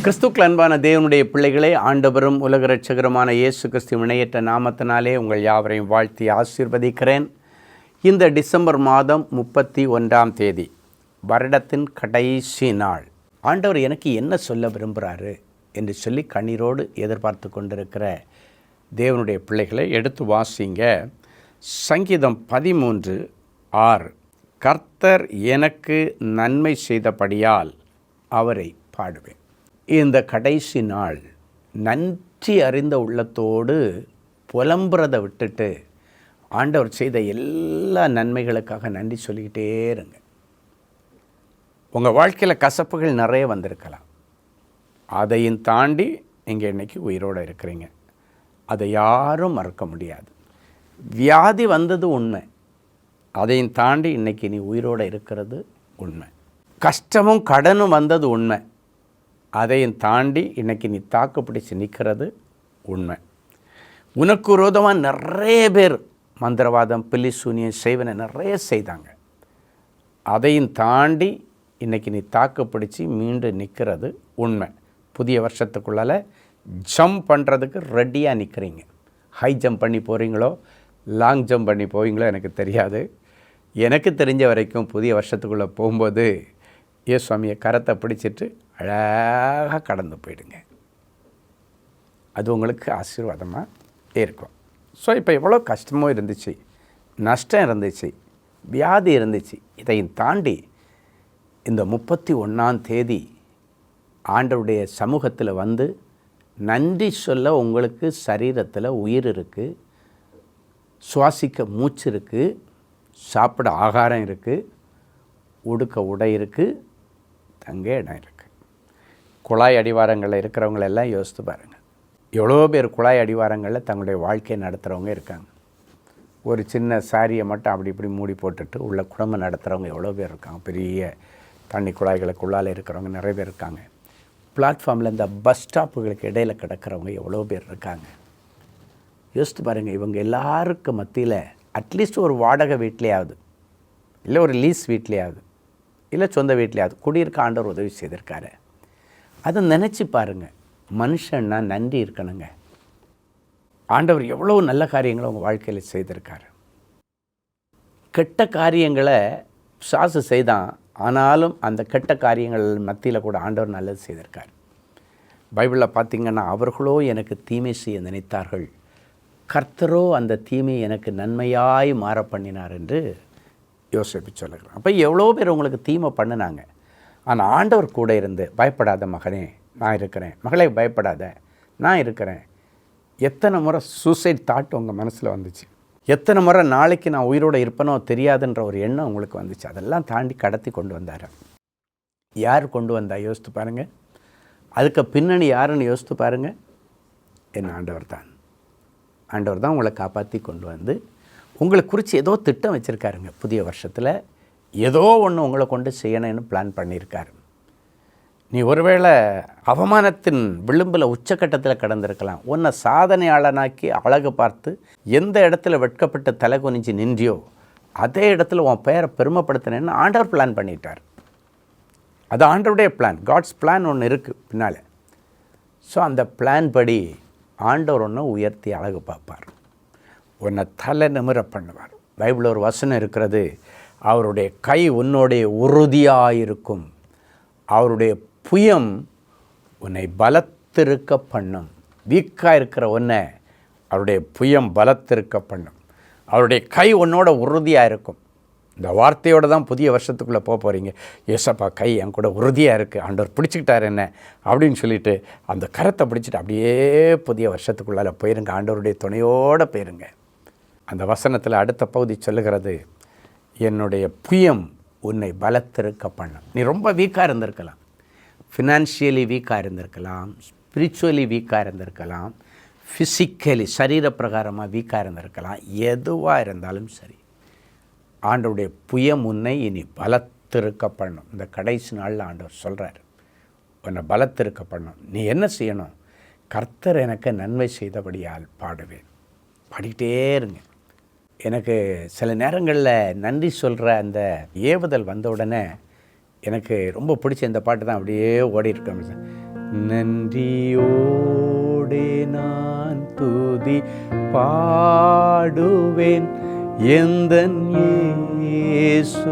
கிறிஸ்துக்கள் அன்பான தேவனுடைய பிள்ளைகளே, ஆண்டவரும் உலக இரட்சகருமான இயேசு கிறிஸ்து இணையற்ற நாமத்தினாலே உங்கள் யாவரையும் வாழ்த்தி ஆசீர்வதிக்கிறேன். இந்த டிசம்பர் மாதம் 31ஆம் தேதி, வருடத்தின் கடைசி நாள். ஆண்டவர் எனக்கு என்ன சொல்ல விரும்புகிறாரு என்று சொல்லி கண்ணீரோடு எதிர்பார்த்து கொண்டிருக்கிற தேவனுடைய பிள்ளைகளை எடுத்து வாசிங்க. சங்கீதம் 13:6. கர்த்தர் எனக்கு நன்மை செய்தபடியால் அவரை பாடுவேன். இந்த கடைசி நாள் நன்றி அறிந்த உள்ளத்தோடு புலம்புறதை விட்டுட்டு ஆண்டவர் செய்த எல்லா நன்மைகளுக்காக நன்றி சொல்லிக்கிட்டே இருங்க. உங்கள் வாழ்க்கையில் கசப்புகள் நிறைய வந்திருக்கலாம். அதையும் தாண்டி நீங்கள் இன்றைக்கி உயிரோடு இருக்கிறீங்க. அதை யாரும் மறக்க முடியாது. வியாதி வந்தது உண்மை. அதையும் தாண்டி இன்றைக்கி நீ உயிரோடு இருக்கிறது உண்மை. கஷ்டமும் கடனும் வந்தது உண்மை. அதையும் தாண்டி இன்றைக்கி நீ தாக்கு பிடிச்சி நிற்கிறது உண்மை. உனக்கு விரோதமாக நிறைய பேர் மந்திரவாதம், பில்லி சூனியம் செய்வனை நிறைய செய்தாங்க. அதையும் தாண்டி இன்றைக்கி நீ தாக்கு பிடிச்சி மீண்டு நிற்கிறது உண்மை. புதிய வருஷத்துக்குள்ளால் ஜம்ப் பண்ணுறதுக்கு ரெடியாக நிற்கிறீங்க. ஹை ஜம்ப் பண்ணி போகிறீங்களோ லாங் ஜம்ப் பண்ணி போவீங்களோ எனக்கு தெரியாது. எனக்கு தெரிஞ்ச வரைக்கும் புதிய வருஷத்துக்குள்ளே போகும்போது சுவாமியை கரத்தை பிடிச்சிட்டு அழகாக கடந்து போயிடுங்க. அது உங்களுக்கு ஆசீர்வாதமாக இருக்கும். ஸோ இப்போ எவ்வளோ கஷ்டமும் இருந்துச்சு, நஷ்டம் இருந்துச்சு, வியாதி இருந்துச்சு, இதையும் தாண்டி இந்த 31ஆம் தேதி ஆண்டவருடைய சமூகத்தில் வந்து நன்றி சொல்ல உங்களுக்கு சரீரத்தில் உயிர் இருக்குது, சுவாசிக்க மூச்சு இருக்குது, சாப்பிட ஆகாரம் இருக்குது, உடுக்க உடை இருக்குது, தங்க இடம் இருக்குது. குழாய் அடிவாரங்களில் இருக்கிறவங்களெல்லாம் யோசித்து பாருங்கள். எவ்வளோ பேர் குழாய் அடிவாரங்களில் தங்களுடைய வாழ்க்கையை நடத்துகிறவங்க இருக்காங்க. ஒரு சின்ன சாரியை மட்டும் அப்படி இப்படி மூடி போட்டுட்டு உள்ள குடும்பம் நடத்துகிறவங்க எவ்வளோ பேர் இருக்காங்க. பெரிய தண்ணி குழாய்களுக்குள்ளால் இருக்கிறவங்க நிறைய பேர் இருக்காங்க. பிளாட்ஃபார்மில் இந்த பஸ் ஸ்டாப்புகளுக்கு இடையில் கிடக்கிறவங்க எவ்வளோ பேர் இருக்காங்க. யோசித்து பாருங்கள். இவங்க எல்லாருக்கும் மத்தியில் அட்லீஸ்ட் ஒரு வாடகை வீட்லேயாவது, இல்லை ஒரு லீஸ் வீட்லேயாவது, இல்லை சொந்த வீட்லேயாவது குடியிருக்க ஆண்டவர் உதவி செய்திருக்காரு. அதை நினச்சி பாருங்கள். மனுஷன்னா நன்றி இருக்கணுங்க. ஆண்டவர் எவ்வளோ நல்ல காரியங்களை உங்கள் வாழ்க்கையில் செய்திருக்காரு. கெட்ட காரியங்களை சாசு செய்தான், ஆனாலும் அந்த கெட்ட காரியங்கள் மத்தியில் கூட ஆண்டவர் நல்லது செய்திருக்கார். பைபிளில் பார்த்திங்கன்னா, அவர்களோ எனக்கு தீமை செய்ய நினைத்தார்கள், கர்த்தரோ அந்த தீமை எனக்கு நன்மையாய் மாற பண்ணினார் என்று யோசிப்பு சொல்லுகிறோம். அப்போ எவ்வளோ பேர் உங்களுக்கு தீமை பண்ணினாங்க, ஆனால் ஆண்டவர் கூட இருந்து பயப்படாத மகனே நான் இருக்கிறேன், மகளே பயப்படாத நான் இருக்கிறேன். எத்தனை முறை சூசைட் தாட் உங்கள் மனசில் வந்துச்சு, எத்தனை முறை நாளைக்கு நான் உயிரோடு இருப்பனோ தெரியாதுன்ற ஒரு எண்ணம் உங்களுக்கு வந்துச்சு. அதெல்லாம் தாண்டி கடத்தி கொண்டு வந்தார். யார் கொண்டு வந்தா யோசித்து பாருங்கள். அதுக்கு பின்னணி யாருன்னு யோசித்து பாருங்கள். என் ஆண்டவர் தான். ஆண்டவர் தான் உங்களை காப்பாற்றி கொண்டு வந்து உங்களை குறித்து ஏதோ திட்டம் வச்சுருக்காருங்க. புதிய வருஷத்தில் ஏதோ ஒன்று உங்களை கொண்டு செய்யணும்னு பிளான் பண்ணியிருக்காரு. நீ ஒருவேளை அவமானத்தின் விளிம்பில் உச்சக்கட்டத்தில் கடந்திருக்கலாம். உன்னை சாதனையாளனாக்கி அழகு பார்த்து எந்த இடத்துல வெட்கப்பட்டு தலை குனிஞ்சு நின்றியோ அதே இடத்துல உன் பெயரை பெருமைப்படுத்தினேன்னு ஆண்டவர் பிளான் பண்ணிட்டார். அது ஆண்டவருடைய பிளான். காட்ஸ் பிளான் ஒன்று இருக்குது பின்னால். ஸோ அந்த பிளான் படி ஆண்டவர் ஒன்று உயர்த்தி அழகு பார்ப்பார், உன்னை தலை நிமிர பண்ணுவார். பைபிளில் ஒரு வசனம் இருக்கிறது, அவருடைய கை உன்னோடைய உறுதியாயிருக்கும், அவருடைய புயம் உன்னை பலத்திருக்க பண்ணும். வீக்காக இருக்கிற உன்னை அவருடைய புயம் பலத்திருக்க பண்ணும். அவருடைய கை உன்னோட உறுதியாக இருக்கும். இந்த வார்த்தையோடு தான் புதிய வருஷத்துக்குள்ளே போக போகிறீங்க. ஏசப்பா கை என் கூட உறுதியாக இருக்குது, ஆண்டவர் பிடிச்சிக்கிட்டார் என்ன அப்படின்னு சொல்லிட்டு அந்த கரத்தை பிடிச்சிட்டு அப்படியே புதிய வருஷத்துக்குள்ளால் போயிருங்க. ஆண்டவருடைய துணையோடு போயிருங்க. அந்த வசனத்தில் அடுத்த பகுதி சொல்லுகிறது, என்னுடைய புயம் உன்னை பலத்திருக்க பண்ணும். நீ ரொம்ப வீக்காக இருந்திருக்கலாம், ஃபினான்ஷியலி வீக்காக இருந்திருக்கலாம், ஸ்பிரிச்சுவலி வீக்காக இருந்திருக்கலாம், ஃபிசிக்கலி சரீர பிரகாரமாக வீக்காக இருந்திருக்கலாம். எதுவாக இருந்தாலும் சரி, ஆண்டவருடைய புயம் உன்னை இனி பலத்திருக்க பண்ணும். இந்த கடைசி நாளில் ஆண்டவர் சொல்கிறார், உன்னை பலத்திருக்க பண்ணும். நீ என்ன செய்யணும்? கர்த்தர் எனக்கு நன்மை செய்தபடியால் பாடுவேன். பாடிக்கிட்டே இருங்க. எனக்கு சில நேரங்களில் நன்றி சொல்கிற அந்த ஏவுதல் வந்த உடனே எனக்கு ரொம்ப பிடிச்ச இந்த பாட்டு தான் அப்படியே ஓடிட்டுருக்கேன். நன்றியோடே நான் துதி பாடுவேன் எந்தன் இயேசுராஜனே.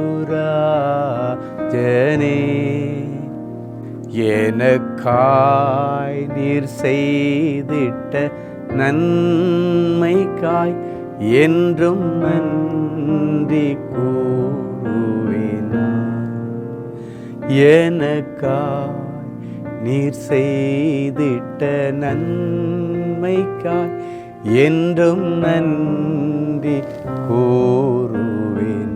எனக்காய் நீர் செய்திட்ட நன்மைக்காய் என்றும் நன்றி கூறுவேன். எனக்காய் நீர் செய்திட்ட நன்மைக்காய் என்றும் நன்றி கூறுவேன்.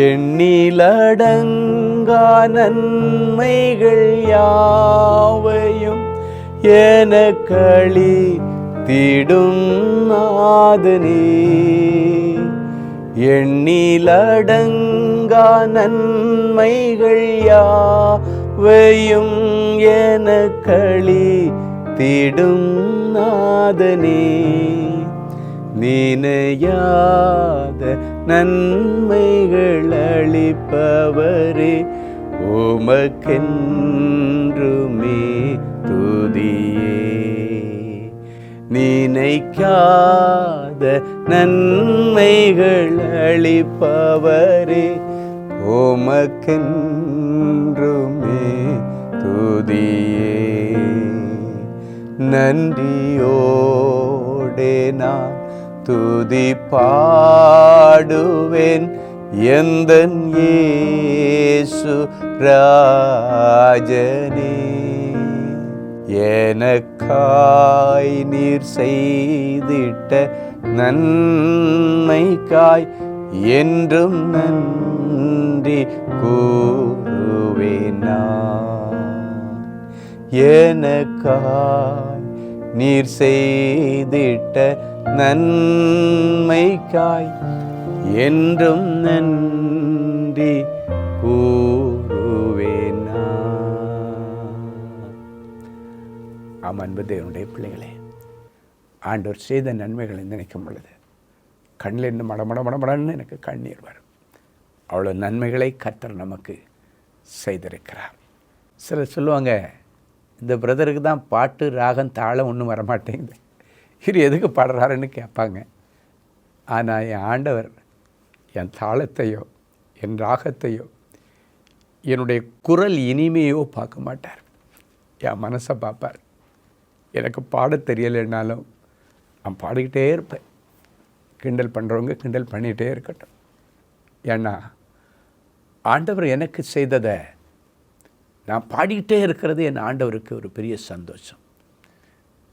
எண்ணிலடங்கா நன்மைகள் யாவையும் எனக்களித்திடும் நாதனே. எண்ணிலடங்கா நன்மைகள் யாவையும் எனக்களித்திடும் நாதனே. நினையாத நன்மைகள் அளிப்பவரே, உமக்கென்றுமே துதியே. நினைக்காத நன்மைகள் அளிப்பவரே, உமக்கென்றுமே துதியே. நன்றியோடே நான் துதி பாடுவேன் எந்தன் இயேசுராஜனே. எனக்காய் நீர் செய்திட்ட நன்மைக்காய் என்றும் நன்றி கூறுவேன். எனக்காய் நீர் செய்திட்ட நன்மைக்காய் என்றும் நன்றி கூறுவேன். அன்பு தேவனுடைய பிள்ளைகளே, ஆண்டவர் செய்த நன்மைகளை நினைக்கும் பொழுது கண்ணில் இருந்து மடமடன்னு எனக்கு கண்ணீர் வரும். அவ்வளோ நன்மைகளை கர்த்தர் நமக்கு செய்திருக்கிறார். சிலர் சொல்லுவாங்க, இந்த பிரதருக்கு தான் பாட்டு ராகம் தாளம் ஒன்றும் வரமாட்டேங்குது, இது எதுக்கு பாடுறாருன்னு கேட்பாங்க. ஆனால் என் ஆண்டவர் என் தாளத்தையோ என் ராகத்தையோ என்னுடைய குரல் இனிமையோ பார்க்க மாட்டார், என் மனசை பார்ப்பார். எனக்கு பாட தெரியலைன்னாலும் நான் பாடிக்கிட்டே இருப்பேன். கிண்டல் பண்ணுறவங்க கிண்டல் பண்ணிகிட்டே இருக்கட்டும். ஏன்னா ஆண்டவர் எனக்கு செய்ததை நான் பாடிக்கிட்டே இருக்கிறது என் ஆண்டவருக்கு ஒரு பெரிய சந்தோஷம்.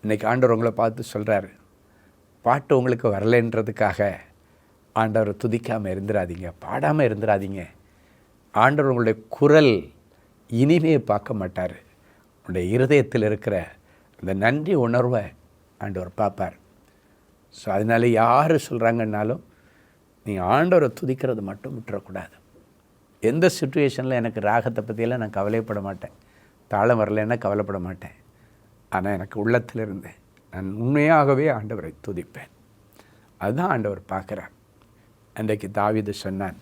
இன்றைக்கி ஆண்டவர் உங்களை பார்த்து சொல்கிறாரு, பாட்டு உங்களுக்கு வரலைன்றதுக்காக ஆண்டவரை துதிக்காமல் இருந்துடாதீங்க, பாடாமல் இருந்துடாதீங்க. ஆண்டவர் உங்களுடைய குரல் இனிமையை பார்க்க மாட்டார், உங்களுடைய இருதயத்தில் இருக்கிற அந்த நன்றி உணர்வை ஆண்டவர் பார்ப்பார். ஸோ அதனால யார் சொல்கிறாங்கன்னாலும் நீங்கள் ஆண்டவரை துதிக்கிறது மட்டும் விட்டுறக்கூடாது. எந்த சுச்சுவேஷனில் எனக்கு ராகத்தை பற்றியெல்லாம் நான் கவலைப்பட மாட்டேன், தாளம் வரலைன்னா கவலைப்பட மாட்டேன். ஆனால் எனக்கு உள்ளத்திலிருந்து நான் உண்மையாகவே ஆண்டவரை துதிப்பேன். அதுதான் ஆண்டவர் பார்க்குறார். அன்றைக்கு தாவீது சொன்னான்,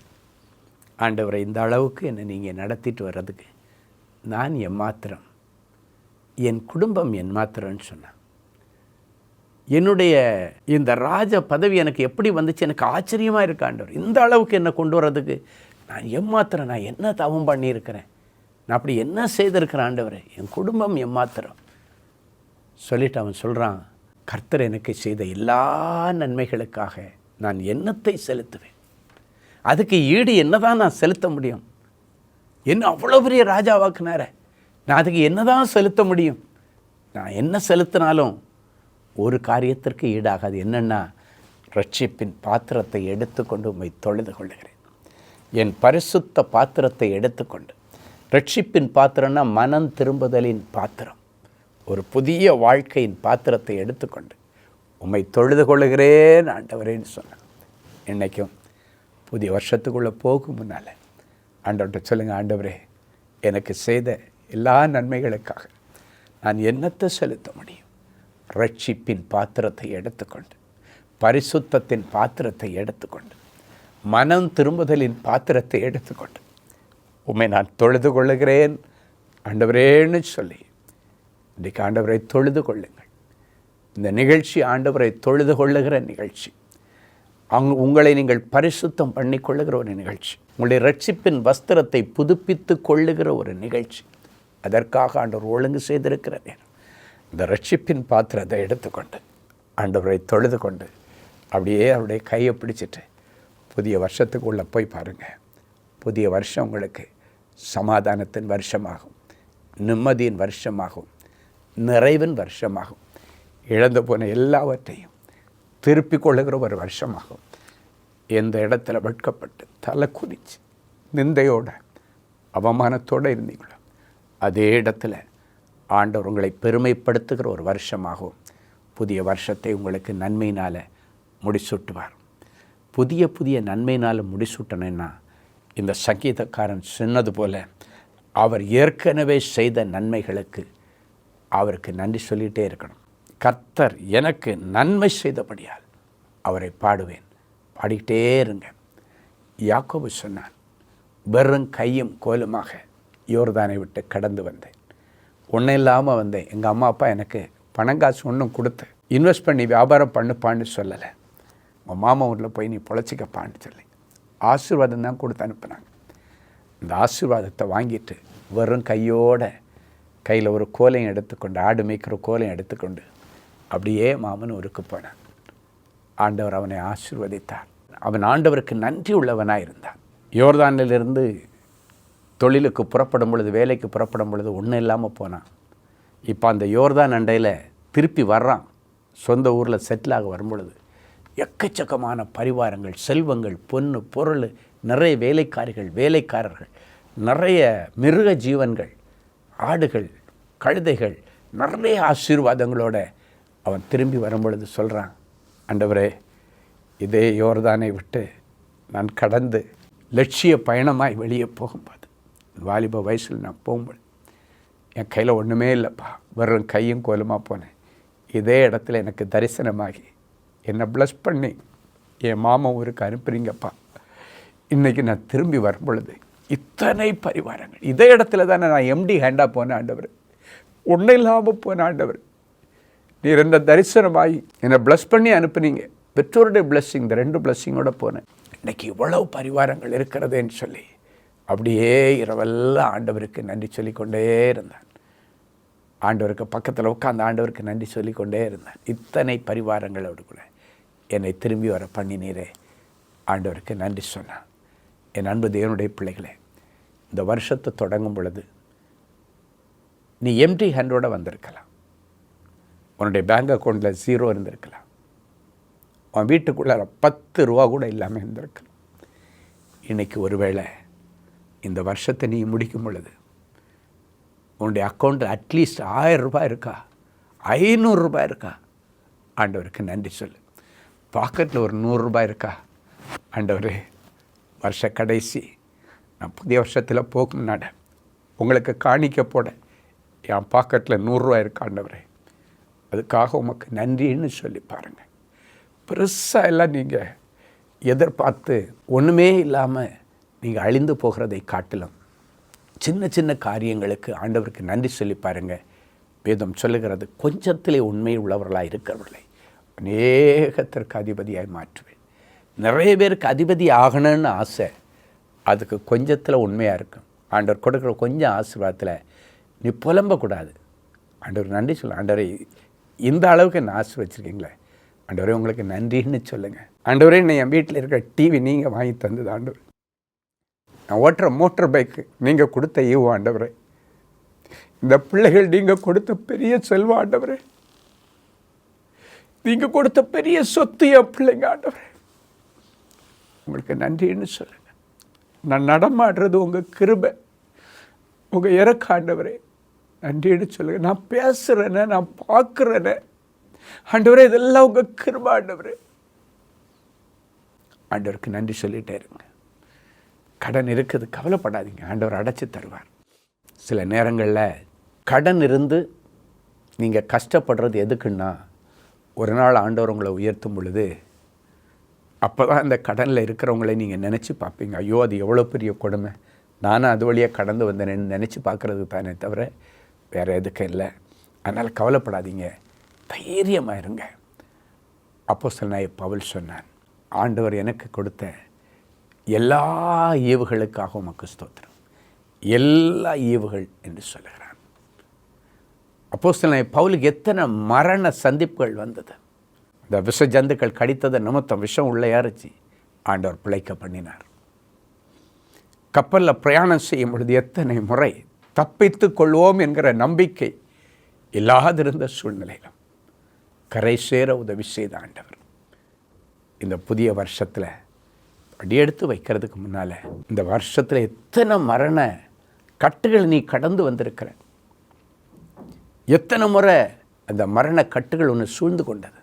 ஆண்டவரை இந்த அளவுக்கு என்னை நீங்கள் நடத்திட்டு வர்றதுக்கு நான் எம்மாத்திரம், என் குடும்பம் என்மாத்திரம்னு சொன்னான். என்னுடைய இந்த ராஜ பதவி எனக்கு எப்படி வந்துச்சு, எனக்கு ஆச்சரியமாக இருக்கு ஆண்டவர், இந்த அளவுக்கு என்னை கொண்டு வர்றதுக்கு நான் எம்மாத்திரம், நான் என்ன தவம் பண்ணியிருக்கிறேன், நான் அப்படி என்ன செய்திருக்கிறேன் ஆண்டவரே, என் குடும்பம் எம்மாத்திரம் சொல்லிட்டு அவன் சொல்கிறான், கர்த்தர் எனக்கு செய்த எல்லா நன்மைகளுக்காக நான் என்னத்தை செலுத்துவேன், அதுக்கு ஈடு என்ன தான் நான் செலுத்த முடியும், என்ன அவ்வளோ பெரிய ராஜாவாக்குனார, நான் அதுக்கு என்ன தான் செலுத்த முடியும், நான் என்ன செலுத்தினாலும் ஒரு காரியத்திற்கு ஈடாகாது. என்னென்னா, ரட்சிப்பின் பாத்திரத்தை எடுத்துக்கொண்டு உம்மை தொழுது கொள்ளுகிறேன். என் பரிசுத்த பாத்திரத்தை எடுத்துக்கொண்டு, ரட்சிப்பின் பாத்திரம்னா மனம் திரும்புதலின் பாத்திரம், ஒரு புதிய வாழ்க்கையின் பாத்திரத்தை எடுத்துக்கொண்டு உம்மை தொழுது கொள்ளுகிறேன் ஆண்டவரேன்னு சொன்னேன். இன்றைக்கும் புதிய வருஷத்துக்குள்ளே போகும் முன்னால் ஆண்டவர்கிட்ட சொல்லுங்கள், ஆண்டவரே எனக்கு செய்த எல்லா நன்மைகளுக்காக நான் என்னத்தை செலுத்த முடியும், ரட்சிப்பின் பாத்திரத்தை எடுத்துக்கொண்டு, பரிசுத்தத்தின் பாத்திரத்தை எடுத்துக்கொண்டு, மனம் திரும்புதலின் பாத்திரத்தை எடுத்துக்கொண்டு உம்மை நான் தொழுது கொள்ளுகிறேன் ஆண்டவரேன்னு சொல்லி இன்றைக்கு ஆண்டவரை தொழுது கொள்ளுங்கள். இந்த நிகழ்ச்சி ஆண்டவரை தொழுது கொள்ளுகிற நிகழ்ச்சி. உங்களை நீங்கள் பரிசுத்தம் பண்ணி கொள்ளுகிற ஒரு நிகழ்ச்சி. உங்களுடைய ரட்சிப்பின் வஸ்திரத்தை புதுப்பித்து கொள்ளுகிற ஒரு நிகழ்ச்சி. அதற்காக ஆண்டவர் ஒழுங்கு செய்திருக்கிற நேரம். இந்த ரட்சிப்பின் பாத்திரத்தை எடுத்துக்கொண்டு ஆண்டவரை தொழுது கொண்டு அப்படியே அவருடைய கையை பிடிச்சிட்டு புதிய வருஷத்துக்கு உள்ளே போய் பாருங்கள். புதிய வருஷம் உங்களுக்கு சமாதானத்தின் வருஷமாகும், நிம்மதியின் வருஷமாகும், நிறைவின் வருஷமாகும். இழந்து போன எல்லாவற்றையும் திருப்பிக் கொள்ளுகிற ஒரு வருஷமாகும். எந்த இடத்துல வெட்கப்பட்டு தலை குதிச்சு நிந்தையோட அவமானத்தோடு இருந்தீங்களோ அதே இடத்துல ஆண்டவர் உங்களை பெருமைப்படுத்துகிற ஒரு வருஷமாகும். புதிய வருஷத்தை உங்களுக்கு நன்மையினால் முடிசூட்டுவார். புதிய புதிய நன்மையினால் முடிசூட்டணுன்னா இந்த சங்கீதக்காரன் சொன்னது போல அவர் ஏற்கனவே செய்த நன்மைகளுக்கு அவருக்கு நன்றி சொல்லிகிட்டே இருக்கணும். கர்த்தர் எனக்கு நன்மை செய்தபடியால் அவரை பாடுவேன். பாடிக்கிட்டே இருங்க. யாக்கோபு சொன்னான், வெறும் கையும் கோலுமாக யோர்தானை விட்டு கடந்து வந்தேன். ஒன்றும் இல்லாமல் வந்தேன். எங்கள் அம்மா அப்பா எனக்கு பணங்காசு ஒன்றும் கொடுத்து இன்வெஸ்ட் பண்ணி வியாபாரம் பண்ணுப்பான்னு சொல்லலை. உங்கள் மாமா ஊரில் போய் நீ பொழைச்சிக்கப்பான்னு சொல்லி ஆசீர்வாதம் தான் கொடுத்து அனுப்புனாங்க. இந்த ஆசீர்வாதத்தை வாங்கிட்டு வெறும் கையோட கையில் ஒரு கோலையும் எடுத்துக்கொண்டு, ஆடு மேய்க்கிற கோலையும் எடுத்துக்கொண்டு அப்படியே மாமன் ஊருக்கு போனான். ஆண்டவர் அவனை ஆசீர்வதித்தார். அவன் ஆண்டவருக்கு நன்றி உள்ளவனாக இருந்தான். யோர்தானிலிருந்து தொழிலுக்கு புறப்படும் பொழுது, வேலைக்கு புறப்படும் பொழுது ஒன்றும் இல்லாமல் போனான். இப்போ அந்த யோர்தான் அண்டையில் திருப்பி வர்றான். சொந்த ஊரில் செட்டிலாக வரும் பொழுது எக்கச்சக்கமான பரிவாரங்கள், செல்வங்கள், பொண்ணு பொருள், நிறைய வேலைக்காரர்கள், நிறைய மிருக ஜீவன்கள், ஆடுகள், கழுதைகள், நிறைய ஆசீர்வாதங்களோட அவன் திரும்பி வரும் பொழுது சொல்கிறான், ஆண்டவரே, இதே யோர்தானை விட்டு நான் கடந்து லட்சிய பயணமாய் வெளியே போகும்போது, வாலிப வயசில் நான் போகும்போது என் கையில் ஒன்றுமே இல்லைப்பா, வெறும் கையும் கோலுமாக போனேன். இதே இடத்துல எனக்கு தரிசனமாகி என்னை ப்ளஸ் பண்ணி என் மாமா ஊருக்கு அனுப்புறீங்கப்பா. இன்றைக்கி நான் திரும்பி வரும் பொழுது இத்தனை பரிவாரங்கள், இதே இடத்துல தானே நான் எம்டி ஹேண்டாக போனேன் ஆண்டவர், ஒன்றும் இல்லாமல் போன ஆண்டவர், நீர் இந்த தரிசனமாகி என்னை ப்ளஸ் பண்ணி அனுப்புனீங்க. பெற்றோருடைய பிளஸ்ஸிங், இந்த 2 பிளஸ்ஸிங்கோடு போனேன். இன்றைக்கி இவ்வளவு பரிவாரங்கள் இருக்கிறதுன்னு சொல்லி அப்படியே இரவெல்லாம் ஆண்டவருக்கு நன்றி சொல்லிக்கொண்டே இருந்தான். ஆண்டவருக்கு பக்கத்தில் உட்காந்து ஆண்டவருக்கு நன்றி சொல்லிக்கொண்டே இருந்தான். இத்தனை பரிவாரங்களோடு கூட என்னை திரும்பி வர பண்ணினீரே, ஆண்டவருக்கு நன்றி சொன்னான். என் அன்பு தேவனுடைய பிள்ளைகளே, இந்த வருஷத்தை தொடங்கும் பொழுது நீ எம்டி ஹேண்டோடு வந்திருக்கலாம். உன்னுடைய பேங்க் அக்கௌண்ட்டில் 0 இருந்திருக்கலாம். உன் வீட்டுக்குள்ளே 10 ரூபா கூட இல்லாமல் இருந்திருக்கலாம். இன்றைக்கி ஒருவேளை இந்த வருஷத்தை நீ முடிக்கும் பொழுது உன்னுடைய அக்கௌண்ட்டில் அட்லீஸ்ட் 1000 ரூபாய் இருக்கா, 500 ரூபாய் இருக்கா, ஆண்டவருக்கு நன்றி சொல்லு. பாக்கெட்டில் ஒரு 100 ரூபாய் இருக்கா, ஆண்டவரே, வருஷ கடைசி நான் புதிய வருஷத்தில் போகும் நட உங்களுக்கு காணிக்க போட என் பாக்கெட்டில் 100 ரூபாய் இருக்கா ஆண்டவரே, அதுக்காக உமக்கு நன்றின்னு சொல்லி பாருங்கள். பெருசாக எல்லாம் நீங்கள் எதிர்பார்த்து ஒன்றுமே இல்லாமல் நீங்கள் அழிந்து போகிறதை காட்டிலும் சின்ன சின்ன காரியங்களுக்கு ஆண்டவருக்கு நன்றி சொல்லி பாருங்கள். வேதம் சொல்லுகிறது, கொஞ்சத்திலே உண்மை உள்ளவர்களாக இருக்கிறவர்களை அநேகத்திற்கு அதிபதியாய் மாற்றுவேன். நிறைய பேருக்கு அதிபதி ஆகணும்னு ஆசை, அதுக்கு கொஞ்சத்தில் உண்மையாக இருக்கும். ஆண்டவர் கொடுக்குற கொஞ்சம் ஆசீர்வாதத்தில் நீ புலம்பக்கூடாது. ஆண்டவர் நன்றி சொல்ல, ஆண்டவரை இந்த அளவுக்கு என்ன ஆசீர்வச்சிருக்கீங்களே, ஆண்டவரே உங்களுக்கு நன்றின்னு சொல்லுங்கள். ஆண்டவரே, நான் என் வீட்டில் இருக்கிற டிவி நீங்கள் வாங்கி தந்தது ஆண்டவர், நான் ஓட்டுற மோட்டர் பைக்கு நீங்கள் கொடுத்த ஈவு ஆண்டவரே, இந்த பிள்ளைகள் நீங்கள் கொடுத்த பெரிய செல்வம் ஆண்டவரே, நீங்கள் கொடுத்த பெரிய சொத்து என் பிள்ளைங்க ஆண்டவரே, உங்களுக்கு நன்றின்னு சொல்லுங்கள். நான் நடமாடுறது உங்கள் கிருபை, உங்கள் இறக்க ஆண்டவரே, நன்றின்னு சொல்லுங்கள். நான் பேசுகிறேனே, நான் பார்க்குறேனே ஆண்டவரே, இதெல்லாம் உங்கள் கிருபை ஆண்டவரே. ஆண்டவருக்கு நன்றி சொல்லிகிட்டே இருங்க. கடன் இருக்குது, கவலைப்படாதீங்க, ஆண்டவர் அடைச்சி தருவார். சில நேரங்களில் கடன் இருந்து நீங்கள் கஷ்டப்படுறது எதுக்குன்னா, ஒரு நாள் ஆண்டவர் உங்களை உயர்த்தும் பொழுது அப்போ தான் இந்த கடனில் இருக்கிறவங்களை நீங்கள் நினச்சி பார்ப்பீங்க, ஐயோ அது எவ்வளோ பெரிய கொடுமை, நானும் அது வழியாக கடந்து வந்தேன்னு நினச்சி பார்க்குறதுக்கு தானே தவிர வேறு எதுக்கும் இல்லை. அதனால் கவலைப்படாதீங்க, தைரியமாக இருங்க. அப்போஸ்தலனாகிய பவுல் சொன்னான், ஆண்டவர் எனக்கு கொடுத்த எல்லா ஈவுகளுக்காக உமக்கு ஸ்தோத்திரம், எல்லா ஈவுகள் என்று சொல்லுகிறான். அப்போஸ்தலனாகிய பவுலுக்கு எத்தனை மரண சந்திப்புகள் வந்தது. இந்த விஷ ஜந்துக்கள் கடித்ததை நிமித்தம் விஷம் உள்ளே ஏறிச்சு, ஆண்டவர் பிழைக்க பண்ணினார். கப்பலில் பிரயாணம் செய்யும் பொழுது எத்தனை முறை தப்பித்து கொள்வோம் என்கிற நம்பிக்கை இல்லாதிருந்த சூழ்நிலையிலும் கரை சேர உதவி செய்த ஆண்டவர் இந்த புதிய வருஷத்தில் அடியெடுத்து வைக்கிறதுக்கு முன்னால் இந்த வருஷத்தில் எத்தனை மரண கட்டுகள் நீ கடந்து வந்திருக்கிற, எத்தனை முறை அந்த மரண கட்டுகள் ஒன்று சூழ்ந்து கொண்டது.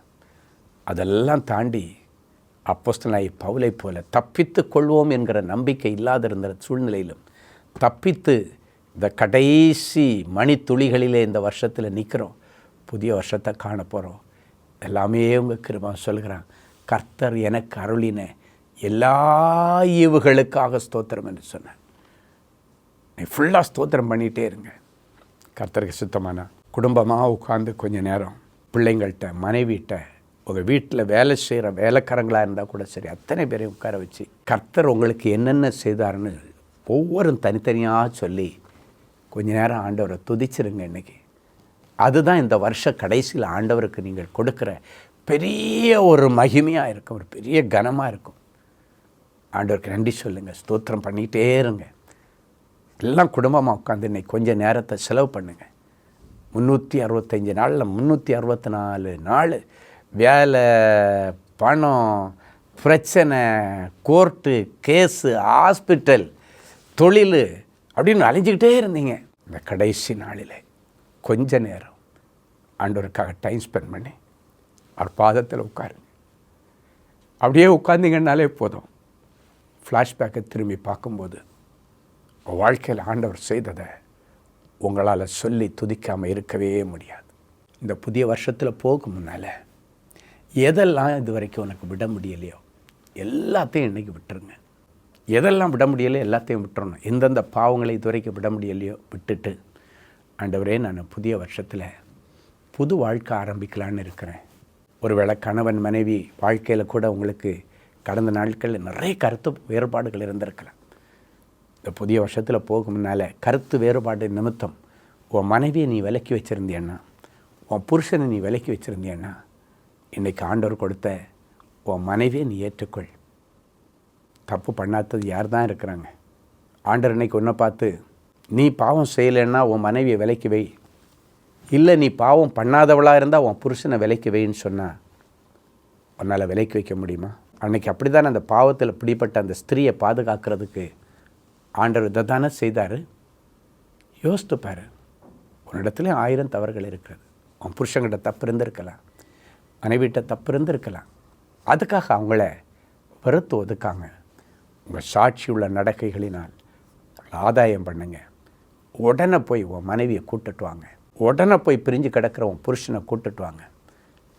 அதெல்லாம் தாண்டி அப்போஸ்தலனாகிய பவுலை போல தப்பித்து கொள்வோம் என்கிற நம்பிக்கை இல்லாதிருந்த சூழ்நிலையிலும் தப்பித்து இந்த கடைசி மணித்துளிகளிலே இந்த வருஷத்தில் நிற்கிறோம். புதிய வருஷத்தை காண போகிறோம். எல்லாமே உங்கள் கிருபை சொல்கிறான். கர்த்தர் எனக்கு அருளின எல்லா ஈவுகளுக்காக ஸ்தோத்திரம் என்று சொன்னேன். நீ ஃபுல்லாக ஸ்தோத்திரம் பண்ணிகிட்டே இருங்க. கர்த்தருக்கு சுத்தமான குடும்பமாக உட்காந்து கொஞ்சம் நேரம் பிள்ளைங்கள்ட்ட, மனைவிட்ட, உங்கள் வீட்டில் வேலை செய்கிற வேலைக்காரங்களாக இருந்தால் கூட சரி, அத்தனை பேரையும் உட்கார வச்சு கர்த்தர் உங்களுக்கு என்னென்ன செய்தாருன்னு ஒவ்வொரும் தனித்தனியாக சொல்லி கொஞ்ச நேரம் ஆண்டவரை துதிச்சிருங்க. இன்றைக்கி அதுதான் இந்த வருஷ கடைசியில் ஆண்டவருக்கு நீங்கள் கொடுக்குற பெரிய ஒரு மகிமையாக இருக்கும், ஒரு பெரிய கனமாக இருக்கும். ஆண்டவருக்கு நன்றி சொல்லுங்கள், ஸ்தோத்திரம் பண்ணிகிட்டே இருங்க. எல்லாம் குடும்பமாக உட்காந்து இன்னைக்கு கொஞ்சம் நேரத்தை செலவு பண்ணுங்கள். 365 நாளில் 364 நாள் வேலை, பணம், பிரச்சனை, கோர்ட்டு கேஸு, ஹாஸ்பிட்டல், தொழில் அப்படின்னு அலைஞ்சிக்கிட்டே இருந்தீங்க. இந்த கடைசி நாளில் கொஞ்ச நேரம் ஆண்டவருக்காக டைம் ஸ்பெண்ட் பண்ணி அவர் பாதத்தில் உட்காருங்க. அப்படியே உட்கார்ந்தீங்கன்னாலே போதும், ஃப்ளாஷ்பேக்கை திரும்பி பார்க்கும்போது உங்கள் வாழ்க்கையில் ஆண்டவர் செய்ததை உங்களால் சொல்லி துதிக்காமல் இருக்கவே முடியாது. இந்த புதிய வருஷத்தில் போகும் முன்னால் எதெல்லாம் இது வரைக்கும் உனக்கு விட முடியலையோ எல்லாத்தையும் இன்றைக்கி விட்டுருங்க. எதெல்லாம் விட முடியலையோ எல்லாத்தையும் விட்டுறணும். எந்தெந்த பாவங்களை இது வரைக்கும் விட முடியலையோ விட்டுட்டு, ஆண்டவரே நான் புதிய வருஷத்தில் புது வாழ்க்கை ஆரம்பிக்கலான்னு இருக்கிறேன். ஒருவேளை கணவன் மனைவி வாழ்க்கையில் கூட உங்களுக்கு கடந்த நாட்களில் நிறைய கருத்து வேறுபாடுகள் இருந்திருக்கலாம். இந்த புதிய வருஷத்தில் போகும் முன்னால் கருத்து வேறுபாடு நிமித்தம் உன் மனைவியை நீ விலக்கி வச்சுருந்தியன்னா, உன் புருஷனை நீ விலக்கி வச்சுருந்தியன்னா, இன்றைக்கி ஆண்டவர் கொடுத்த உன் மனைவியை நீ ஏற்றுக்கொள். தப்பு பண்ணாதது யார் தான் இருக்கிறாங்க? ஆண்டவர் இன்றைக்கி ஒன்றை பார்த்து, நீ பாவம் செய்யலைன்னா உன் மனைவியை விலக்கி வை, இல்லை நீ பாவம் பண்ணாதவளாக இருந்தால் உன் புருஷனை விலக்கி வைன்னு சொன்னால் உன்னால் விலக்கி வைக்க முடியுமா? அன்றைக்கி அப்படி தானே அந்த பாவத்தில் பிடிப்பட்ட அந்த ஸ்திரியை பாதுகாக்கிறதுக்கு ஆண்டவர் இதை தானே செய்தார். யோசித்து பாரு, உன்னிடத்துலேயும் 1000 தவறுகள் இருக்கிறது. உன் புருஷங்கிட்ட தப்பு இருந்திருக்கலாம், மனைவிட்ட தப்பு இருந்திருக்கலாம். அதுக்காக அவங்கள வெறுத்து ஒதுக்காங்க. உங்கள் சாட்சி உள்ள நடக்கைகளினால் ஆதாயம் பண்ணுங்க. உடனே போய் உன் மனைவியை கூட்டுட்டு வாங்க. உடனே போய் பிரிஞ்சு கிடக்கிற உன் புருஷனை கூட்டுட்டு வாங்க.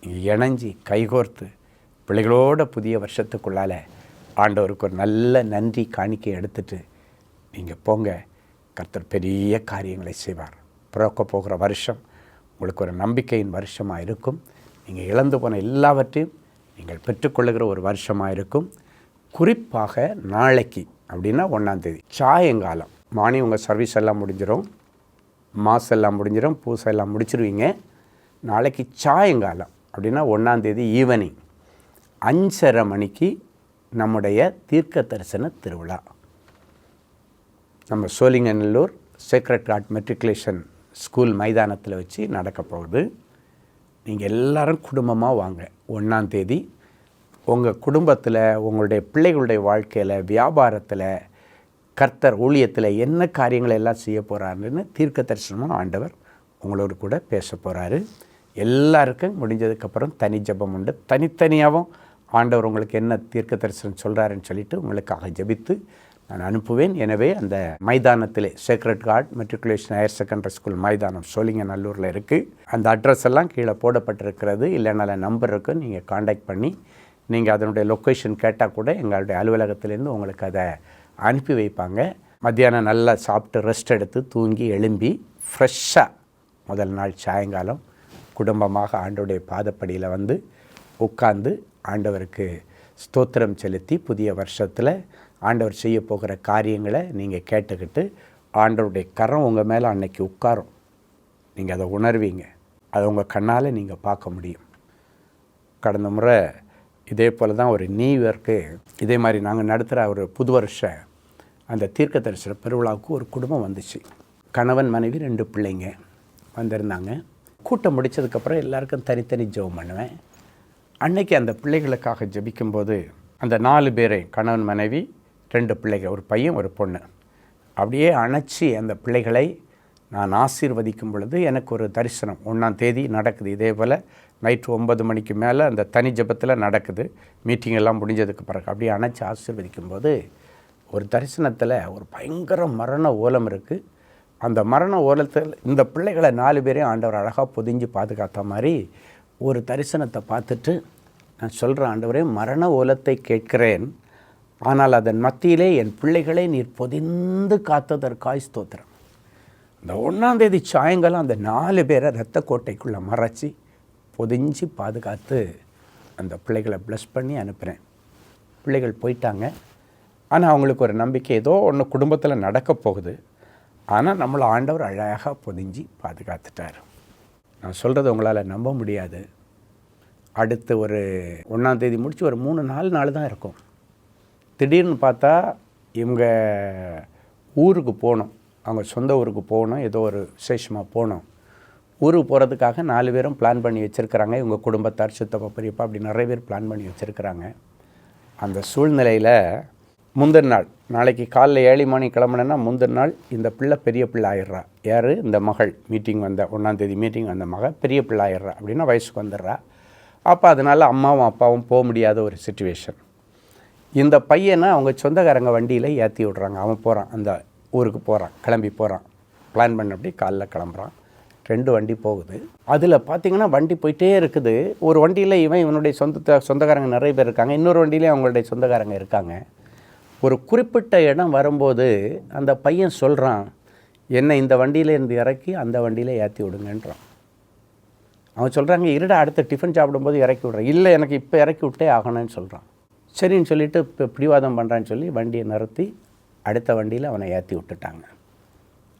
நீங்கள் இணைஞ்சி கைகோர்த்து பிள்ளைகளோட புதிய வருஷத்துக்குள்ளால் ஆண்டவருக்கு ஒரு நல்ல நன்றி காணிக்கை எடுத்துட்டு நீங்கள் போங்க. கர்த்தர் பெரிய காரியங்களை செய்வார். பிறக்க போகிற வருஷம் உங்களுக்கு ஒரு நம்பிக்கையின் வருஷமாக இருக்கும். நீங்கள் இழந்து போன எல்லாவற்றையும் நீங்கள் பெற்றுக்கொள்ளுகிற ஒரு வருஷமாக இருக்கும். குறிப்பாக நாளைக்கு அப்படின்னா 1ஆம் தேதி சாயங்காலம் மார்னிங் உங்கள் சர்வீஸ் எல்லாம் முடிஞ்சிடும், மாஸ் எல்லாம் முடிஞ்சிடும், பூசை எல்லாம் முடிச்சிருவீங்க. நாளைக்கு சாயங்காலம் அப்படின்னா 1ஆம் தேதி ஈவினிங் 5:30 மணிக்கு நம்முடைய தீர்க்க தரிசன திருவிழா நம்ம Sholinganallur sacred heart matriculation school மைதானத்தில் வச்சு நடக்க போகுது. நீங்கள் எல்லோரும் குடும்பமாக வாங்க. 1ஆம் தேதி உங்கள் குடும்பத்தில், உங்களுடைய பிள்ளைகளுடைய வாழ்க்கையில், வியாபாரத்தில், கர்த்தர் ஊழியத்தில் என்ன காரியங்களை எல்லாம் செய்ய போகிறாருன்னு தீர்க்க தரிசனமாக ஆண்டவர் உங்களோடு கூட பேச போகிறாரு. எல்லாருக்கும் முடிஞ்சதுக்கப்புறம் தனி ஜெபம் உண்டு. தனித்தனியாகவும் ஆண்டவர் உங்களுக்கு என்ன தீர்க்க தரிசனம் சொல்கிறாருன்னு சொல்லிட்டு உங்களுக்காக ஜெபித்து நான் அனுப்புவேன். எனவே அந்த மைதானத்திலே sacred heart matriculation higher secondary school மைதானம் சோழிங்கநல்லூரில் இருக்குது. அந்த அட்ரஸ் எல்லாம் கீழே போடப்பட்டிருக்கிறது. இல்லைனால நம்பர் இருக்குது, நீங்கள் காண்டாக்ட் பண்ணி நீங்கள் அதனுடைய லொக்கேஷன் கேட்டால் கூட எங்களுடைய அலுவலகத்திலேருந்து உங்களுக்கு அதை அனுப்பி வைப்பாங்க. மத்தியானம் நல்லா சாப்பிட்டு ரெஸ்ட் எடுத்து தூங்கி எழும்பி ஃப்ரெஷ்ஷாக முதல் நாள் சாயங்காலம் குடும்பமாக ஆண்டவருடைய பாதப்படியில் வந்து உட்கார்ந்து ஆண்டவருக்கு ஸ்தோத்திரம் செலுத்தி புதிய வருஷத்தில் ஆண்டவர் செய்ய போகிற காரியங்களை நீங்கள் கேட்டுக்கிட்டு ஆண்டவருடைய கரம் உங்கள் மேலே அன்னைக்கு உட்காரும். நீங்கள் அதை உணர்வீங்க. அதை உங்கள் கண்ணால் நீங்கள் பார்க்க முடியும். கடந்த முறை இதே போல் தான் ஒரு நியூ இயர்க்கு இதே மாதிரி நாங்கள் நடத்துகிற ஒரு புது வருஷ அந்த தீர்க்க தரிசன பெருவிழாவுக்கு ஒரு குடும்பம் வந்துச்சு. கணவன் மனைவி 2 பிள்ளைங்க வந்திருந்தாங்க. கூட்டம் முடித்ததுக்கப்புறம் எல்லாருக்கும் தனித்தனி ஜெபம் பண்ணுவேன். அன்னைக்கு அந்த பிள்ளைகளுக்காக ஜெபிக்கும்போது அந்த 4 பேரை கணவன் மனைவி 2 பிள்ளைகள், ஒரு பையன் ஒரு பொண்ணு, அப்படியே அணைச்சி அந்த பிள்ளைகளை நான் ஆசீர்வதிக்கும் பொழுது எனக்கு ஒரு தரிசனம் 1ஆம் தேதி நடக்குது. இதே போல் நைட்டு 9 மணிக்கு மேலே அந்த தனி ஜெபத்தில் நடக்குது. மீட்டிங் எல்லாம் முடிஞ்சதுக்கு பிறகு அப்படியே அணைச்சி ஆசீர்வதிக்கும்போது ஒரு தரிசனத்தில் ஒரு பயங்கர மரண ஓலம் இருக்குது. அந்த மரண ஓலத்தில் இந்த பிள்ளைகளை 4 பேரையும் ஆண்டவர் அழகாக பொதிஞ்சு பாதுகாத்த மாதிரி ஒரு தரிசனத்தை பார்த்துட்டு நான் சொல்கிறேன், ஆண்டவரே மரண ஓலத்தை கேட்கிறேன், ஆனால் அதன் மத்தியிலே என் பிள்ளைகளை நீர் பொதிந்து காத்ததற்காய் ஸ்தோத்திரம். இந்த 1ஆம் தேதி சாயங்காலம் அந்த 4 பேரை இரத்த கோட்டைக்குள்ளே மறைச்சி பொதிஞ்சு பாதுகாத்து அந்த பிள்ளைகளை ப்ளஸ் பண்ணி அனுப்புகிறேன். பிள்ளைகள் போயிட்டாங்க. ஆனால் அவங்களுக்கு ஒரு நம்பிக்கை, ஏதோ ஒன்று குடும்பத்தில் நடக்க போகுது, ஆனால் நம்மளை ஆண்டவர் அழகாக பொதிஞ்சு பாதுகாத்துட்டார். நான் சொல்கிறது உங்களால் நம்ப முடியாது. அடுத்து ஒரு 1ஆம் தேதி முடித்து ஒரு 3-4 நாள் தான் இருக்கும். திடீர்னு பார்த்தா இவங்க ஊருக்கு போகணும், அவங்க சொந்த ஊருக்கு போகணும், ஏதோ ஒரு விசேஷமாக போகணும். ஊருக்கு போகிறதுக்காக 4 பேரும் பிளான் பண்ணி வச்சுருக்கிறாங்க. இவங்க குடும்பத்தார், சித்தப்பா, பெரியப்பா, அப்படி நிறைய பேர் பிளான் பண்ணி வச்சுருக்கிறாங்க. அந்த சூழ்நிலையில் முந்தின நாள், நாளைக்கு காலைல 7 மணி கிளம்புனேன்னா முந்தின நாள் இந்த பிள்ளை பெரிய பிள்ளை ஆயிடுறா. யார்? இந்த மகள். மீட்டிங் வந்த 1ஆம் தேதி மீட்டிங் வந்த மகள் பெரிய பிள்ளை ஆயிடுறா அப்படின்னா வயசுக்கு வந்துடுறா. அப்போ அதனால் அம்மாவும் அப்பாவும் போக முடியாத ஒரு சிச்சுவேஷன். இந்த பையனை அவங்க சொந்தக்காரங்க வண்டியில் ஏற்றி விட்றாங்க. அவன் போகிறான், அந்த ஊருக்கு போகிறான், கிளம்பி போகிறான். பிளான் பண்ணபடி காலைல கிளம்புறான். 2 வண்டி போகுது. அதில் பார்த்திங்கன்னா வண்டி போயிட்டே இருக்குது. ஒரு வண்டியில் இவனுடைய சொந்தக்காரங்க நிறைய பேர் இருக்காங்க, இன்னொரு வண்டியிலே அவங்களுடைய சொந்தக்காரங்க இருக்காங்க. ஒரு குறிப்பிட்ட இடம் வரும்போது அந்த பையன் சொல்கிறான், என்னை இந்த வண்டியிலேருந்து இறக்கி அந்த வண்டியில் ஏற்றி விடுங்கன்றான். அவன் சொல்கிறாங்க, இருடா அடுத்த டிஃபன் சாப்பிடும்போது இறக்கி விட்றேன். இல்லை, எனக்கு இப்போ இறக்கி விட்டே ஆகணும்னு சொல்கிறான். சரின்னு சொல்லிவிட்டு இப்போ பிடிவாதம் பண்ணுறான்னு சொல்லி வண்டியை நிறுத்தி அடுத்த வண்டியில் அவனை ஏற்றி விட்டுட்டாங்க.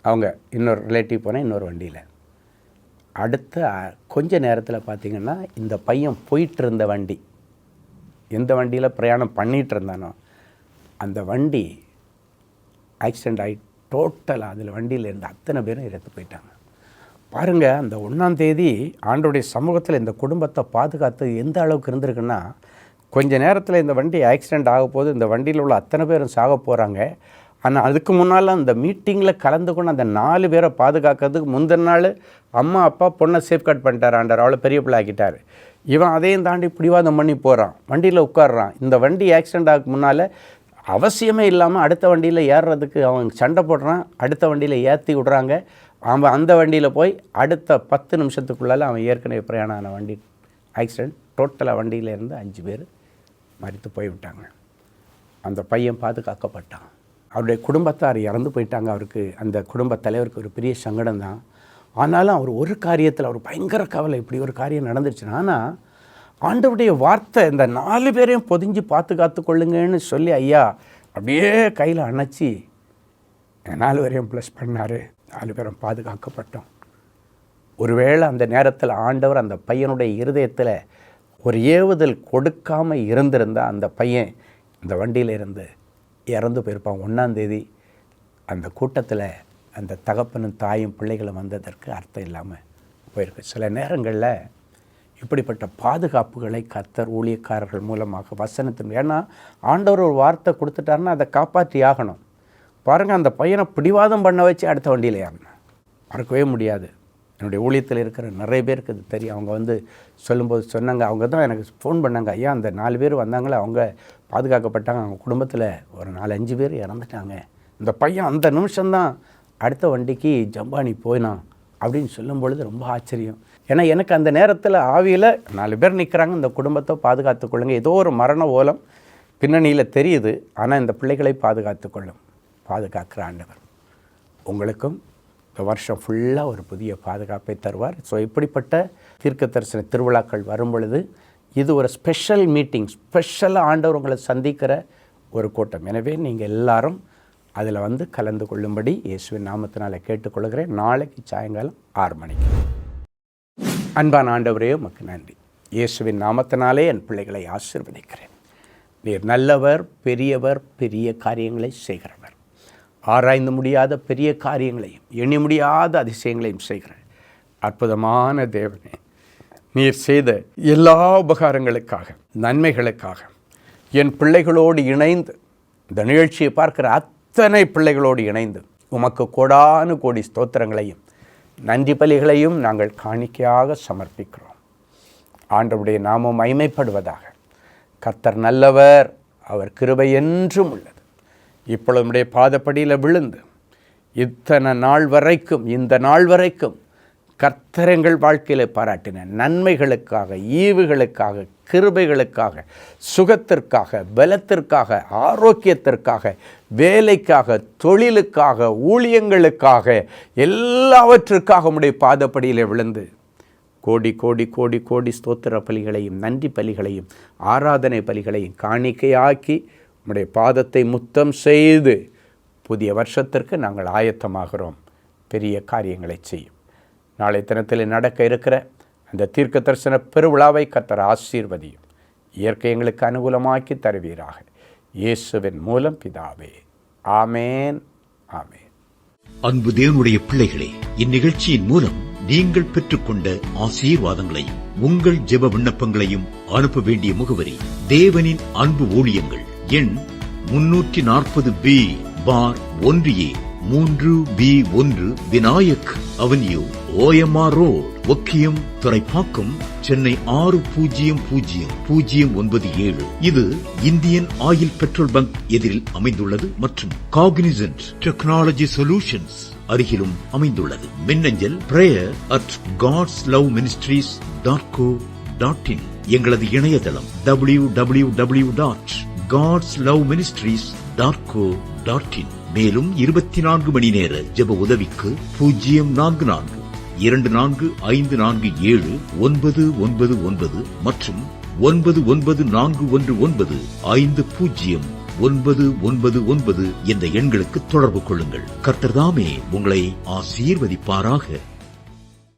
அவங்க இன்னொரு ரிலேட்டிவ் போனால் இன்னொரு வண்டியில். அடுத்த கொஞ்ச நேரத்தில் பார்த்திங்கன்னா இந்த பையன் போயிட்டு இருந்த வண்டி, எந்த வண்டியில் பிரயாணம் பண்ணிகிட்டு இருந்தானோ அந்த வண்டி ஆக்சிடெண்ட் ஆகி டோட்டலாக அதில் வண்டியில் இருந்த அத்தனை பேரும் இறந்து போயிட்டாங்க. பாருங்கள், அந்த 1ஆம் தேதி ஆண்டவருடைய சமூகத்தில் இந்த குடும்பத்தை பாதுகாத்து எந்த அளவுக்கு இருந்திருக்குன்னா, கொஞ்ச நேரத்தில் இந்த வண்டி ஆக்சிடெண்ட் ஆக போது இந்த வண்டியில் உள்ள அத்தனை பேரும் சாக போகிறாங்க. ஆனால் அதுக்கு முன்னால் அந்த மீட்டிங்கில் கலந்து கொண்டு அந்த 4 பேரை பாதுகாக்கிறதுக்கு முந்தின நாள் அம்மா அப்பா பொண்ணை சேஃப்கார்ட் பண்ணிட்டார் ஆண்டவர், அவளை பெரிய பிள்ளை ஆக்கிட்டார். இவன் அதையும் தாண்டி பிடிவாதம் பண்ணி போகிறான், வண்டியில் உட்காடுறான். இந்த வண்டி ஆக்சிடெண்ட் ஆக முன்னால் அவசியமே இல்லாமல் அடுத்த வண்டியில் ஏறுறதுக்கு அவன் சண்டை போடுறான். அடுத்த வண்டியில் ஏற்றி விட்றாங்க. அவன் அந்த வண்டியில் போய் அடுத்த 10 நிமிஷத்துக்குள்ளால் அவன் ஏற்கனவே பிரயாணம் ஆன வண்டி ஆக்சிடெண்ட். டோட்டலாக வண்டியில் இருந்து 5 பேர் மரித்து போய்விட்டாங்க. அந்த பையன் பாதுகாக்கப்பட்டான். அவருடைய குடும்பத்தார் இறந்து போயிட்டாங்க. அவருக்கு, அந்த குடும்ப தலைவருக்கு ஒரு பெரிய சங்கடம் தான். ஆனாலும் அவர் ஒரு காரியத்தில் அவர் பயங்கர கவலை, இப்படி ஒரு காரியம் நடந்துருச்சுன்னா. ஆனால் ஆண்டவருடைய வார்த்தை இந்த 4 பேரையும் பொதிஞ்சு பாதுகாத்து கொள்ளுங்கன்னு சொல்லி ஐயா அப்படியே கையில் அணைச்சி 4 பேரையும் ப்ளஸ் பண்ணார். 4 பேரும் பாதுகாக்கப்பட்டோம். ஒருவேளை அந்த நேரத்தில் ஆண்டவர் அந்த பையனுடைய இருதயத்தில் ஒரு ஏவுதல் கொடுக்காமல் இருந்திருந்தால் அந்த பையன் இந்த வண்டியில் இருந்து இறந்து போயிருப்பான். 1ஆம் தேதி அந்த கூட்டத்தில் அந்த தகப்பனும் தாயும் பிள்ளைகளும் வந்ததற்கு அர்த்தம் இல்லாமல் போயிருக்கு. சில நேரங்களில் இப்படிப்பட்ட பாதுகாப்புகளை கர்த்தர் ஊழியக்காரர்கள் மூலமாக வசனத்தின், ஏன்னா ஆண்டவர் ஒரு வார்த்தை கொடுத்துட்டாருன்னா அதை காப்பாற்றி ஆகணும். பாருங்கள், அந்த பையனை பிடிவாதம் பண்ண வச்சு அடுத்த வண்டியில் ஏறினேன். மறக்கவே முடியாது. என்னுடைய ஊழியத்தில் இருக்கிற நிறைய பேருக்கு அது தெரியும். அவங்க சொல்லும்போது சொன்னாங்க, அவங்க தான் எனக்கு ஃபோன் பண்ணாங்க, ஐயா அந்த 4 பேர் வந்தாங்களே அவங்க பாதுகாக்கப்பட்டாங்க, அவங்க குடும்பத்தில் ஒரு 4-5 பேர் இறந்துட்டாங்க. இந்த பையன் அந்த நிமிஷம்தான் அடுத்த வண்டிக்கு ஜம்பானி போயினான் அப்படின்னு சொல்லும் பொழுது ரொம்ப ஆச்சரியம். ஏன்னா எனக்கு அந்த நேரத்தில் ஆவியில் 4 பேர் நிற்கிறாங்க, இந்த குடும்பத்தை பாதுகாத்து கொள்ளுங்க. ஏதோ ஒரு மரண ஓலம் பின்னணியில் தெரியுது, ஆனால் இந்த பிள்ளைகளை பாதுகாத்து கொள்ளும். பாதுகாக்கிற ஆண்டவர். உங்களுக்கும் இந்த வருஷம் ஃபுல்லாக ஒரு புதிய பாதுகாப்பை தருவார். ஸோ இப்படிப்பட்ட தீர்க்க தரிசன திருவிழாக்கள் வரும் பொழுது இது ஒரு ஸ்பெஷல் மீட்டிங், ஸ்பெஷலாக ஆண்டவர் உங்களை சந்திக்கிற ஒரு கூட்டம். எனவே நீங்கள் எல்லாரும் அதில் வந்து கலந்து கொள்ளும்படி இயேசுவின் நாமத்தினால கேட்டுக்கொள்கிறேன். நாளைக்கு சாயங்காலம் 6 மணிக்கு. அன்பான ஆண்டவரே, உமக்கு நன்றி. இயேசுவின் நாமத்தினாலே என் பிள்ளைகளை ஆசீர்வதிக்கிறேன். நீர் நல்லவர், பெரியவர், பெரிய காரியங்களை செய்கிறவர். ஆராய்ந்து முடியாத பெரிய காரியங்களையும் எண்ணி முடியாத அதிசயங்களையும் செய்கிற அற்புதமான தேவனே, நீர் செய்த எல்லா உபகாரங்களுக்காக, நன்மைகளுக்காக என் பிள்ளைகளோடு இணைந்து இந்த நிகழ்ச்சியை பார்க்கிற அத்தனை பிள்ளைகளோடு இணைந்து உமக்கு கோடானு கோடி ஸ்தோத்திரங்களையும் நன்றி பலிகளையும் நாங்கள் காணிக்கையாக சமர்ப்பிக்கிறோம். ஆண்டவருடைய நாமம் மகிமைப்படுவதாக. கர்த்தர் நல்லவர், அவர் கிருபை என்றும் உள்ளது. இப்பொழுது நம்முடைய பாதப்படியில் விழுந்து இத்தனை நாள் வரைக்கும், இந்த நாள் வரைக்கும் கர்த்தர் எங்கள் வாழ்க்கையில் பாராட்டின நன்மைகளுக்காக, ஈவுகளுக்காக, கிருபைகளுக்காக, சுகத்திற்காக, பலத்திற்காக, ஆரோக்கியத்திற்காக, வேலைக்காக, தொழிலுக்காக, ஊழியங்களுக்காக, எல்லாவற்றுக்காக உம்முடைய பாதப்படியில் விழுந்து கோடி கோடி கோடி கோடி ஸ்தோத்திர பலிகளையும் நன்றி பலிகளையும் ஆராதனை பலிகளையும் காணிக்கையாக்கி உம்முடைய பாதத்தை முத்தம் செய்து புதிய வருஷத்திற்கு நாங்கள் ஆயத்தமாகிறோம். பெரிய காரியங்களை செய்யும். நாளை தினத்தில் நடக்க இருக்கிற அந்த தீர்க்க தரிசன பெருவிழாவை கர்த்தர் ஆசீர்வதியும். இயற்கை எங்களுக்கு அனுகூலமாக்கி தருவீராக. இயேசுவின் மூலம் பிதாவே, ஆமேன், ஆமேன். அன்பு தேவனுடைய பிள்ளைகளே, இந்நிகழ்ச்சியின் மூலம் நீங்கள் பெற்றுக்கொண்ட ஆசீர்வாதங்களையும் உங்கள் ஜெப விண்ணப்பங்களையும் அனுப்ப வேண்டிய முகவரி தேவனின் அன்பு ஊழியங்கள், எண் 340B பார் 1A 3B1 Vinayak avenue, OMR road, Okkiyam, Thoraipakkam, Chennai 600097. இது இந்தியன் ஆயில் பெட்ரோல் பங்க் எதிரில் அமைந்துள்ளது மற்றும் காக்னிசன்ட் டெக்னாலஜி சொல்யூஷன்ஸ் அருகிலும் அமைந்துள்ளது. மின்னஞ்சல் prayer@godsloveministries.co.in. எங்களது இணையதளம் www.godsloveministries.co.in. மேலும் 24 மணி நேர ஜெப உதவிக்கு 04454547999 மற்றும் 9941950999 என்ற எண்களுக்கு தொடர்பு கொள்ளுங்கள். கர்த்தர் தாமே உங்களை ஆசீர்வதிப்பாராக.